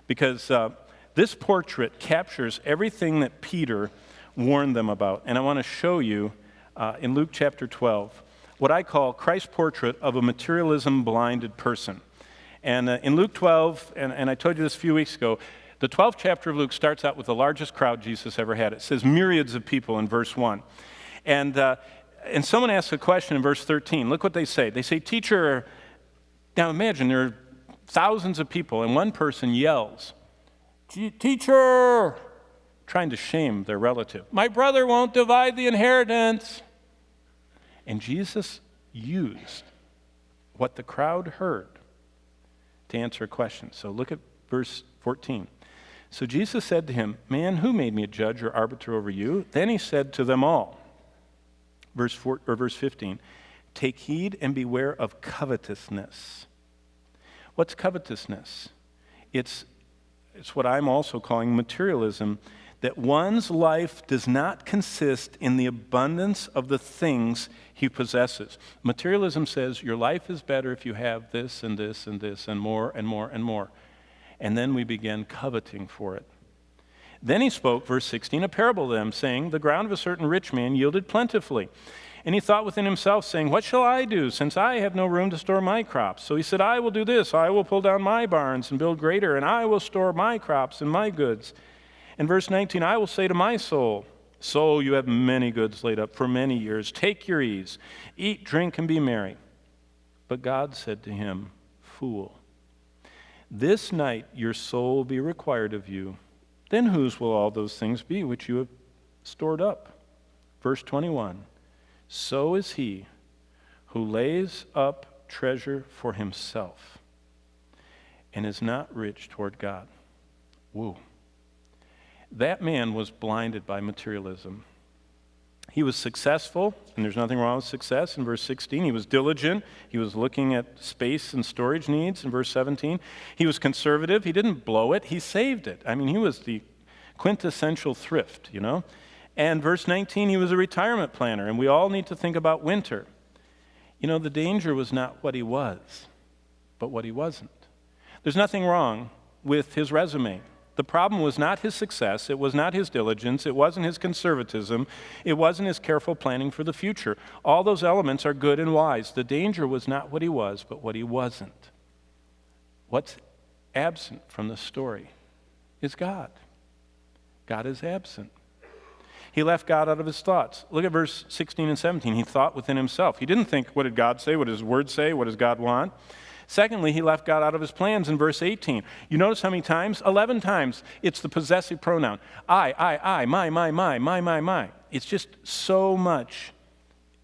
because this portrait captures everything that Peter warned them about. And I want to show you in Luke chapter 12 what I call Christ's portrait of a materialism-blinded person. And in Luke 12, and I told you this a few weeks ago, the 12th chapter of Luke starts out with the largest crowd Jesus ever had. It says myriads of people in verse 1. And someone asks a question in verse 13. Look what they say. They say, "Teacher," now imagine there are thousands of people, and one person yells, "Teacher," trying to shame their relative. "My brother won't divide the inheritance." And Jesus used what the crowd heard to answer a question. So look at verse 14. "So Jesus said to him, 'Man, who made me a judge or arbiter over you?' Then he said to them all," verse 15, "Take heed and beware of covetousness." What's covetousness? It's what I'm also calling materialism, that one's life does not consist in the abundance of the things he possesses. Materialism says your life is better if you have this and this and this and more and more and more. And then we begin coveting for it. Then he spoke, verse 16, a parable to them, saying, "The ground of a certain rich man yielded plentifully. And he thought within himself, saying, 'What shall I do, since I have no room to store my crops?' So he said, 'I will do this. I will pull down my barns and build greater, and I will store my crops and my goods.' And verse 19, 'I will say to my soul, Soul, you have many goods laid up for many years. Take your ease. Eat, drink, and be merry.' But God said to him, 'Fool, this night your soul will be required of you. Then whose will all those things be which you have stored up?' Verse 21, 'So is he who lays up treasure for himself and is not rich toward God.'" Whoa. That man was blinded by materialism. He was successful, and there's nothing wrong with success. In verse 16, he was diligent. He was looking at space and storage needs. In verse 17, he was conservative. He didn't blow it. He saved it. I mean, he was the quintessential thrift, you know. And verse 19, he was a retirement planner, and we all need to think about winter. You know, the danger was not what he was, but what he wasn't. There's nothing wrong with his resume. The problem was not his success, it was not his diligence, it wasn't his conservatism, it wasn't his careful planning for the future. All those elements are good and wise. The danger was not what he was, but what he wasn't. What's absent from the story is God. God is absent. He left God out of his thoughts. Look at verse 16 and 17. He thought within himself. He didn't think, what did God say? What does his word say? What does God want? Secondly, he left God out of his plans in verse 18. You notice how many times? 11 times. It's the possessive pronoun. I, my. It's just so much.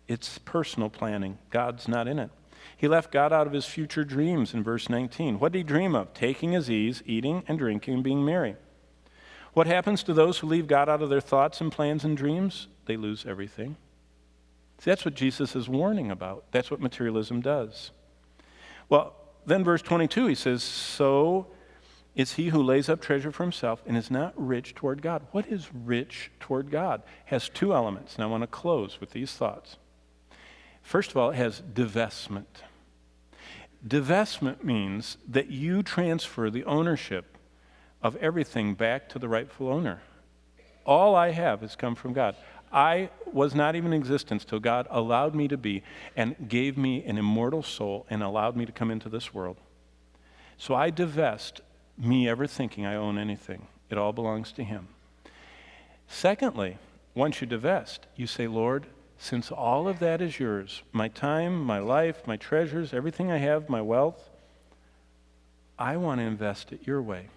It's personal planning. God's not in it. He left God out of his future dreams in verse 19. What did he dream of? Taking his ease, eating and drinking and being merry. What happens to those who leave God out of their thoughts and plans and dreams? They lose everything. See, that's what Jesus is warning about. That's what materialism does. Well, then verse 22, he says, "So is he who lays up treasure for himself and is not rich toward God." What is rich toward God? It has two elements, and I want to close with these thoughts. First of all, it has divestment. Divestment means that you transfer the ownership of everything back to the rightful owner. All I have has come from God. I was not even in existence till God allowed me to be and gave me an immortal soul and allowed me to come into this world. So I divest me ever thinking I own anything. It all belongs to him. Secondly, once you divest, you say, "Lord, since all of that is yours, my time, my life, my treasures, everything I have, my wealth, I want to invest it your way."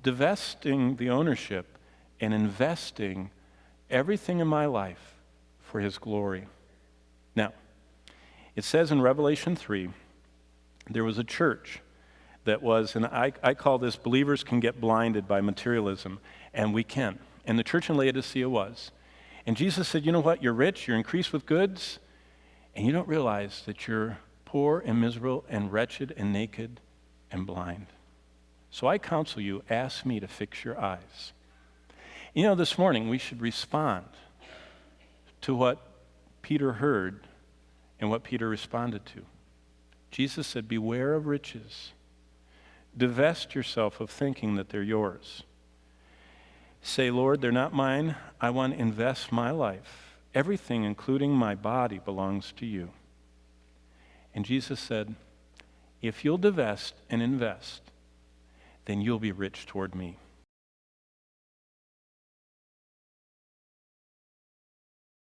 Divesting the ownership and investing everything in my life for his glory. Now, it says in Revelation 3, there was a church that was, and I call this believers can get blinded by materialism, and we can. And the church in Laodicea was. And Jesus said, "You know what? You're rich, you're increased with goods, and you don't realize that you're poor and miserable and wretched and naked and blind. So I counsel you, ask me to fix your eyes." You know, this morning we should respond to what Peter heard and what Peter responded to. Jesus said, "Beware of riches. Divest yourself of thinking that they're yours. Say, Lord, they're not mine. I want to invest my life. Everything, including my body, belongs to you. And Jesus said, if you'll divest and invest, then you'll be rich toward me.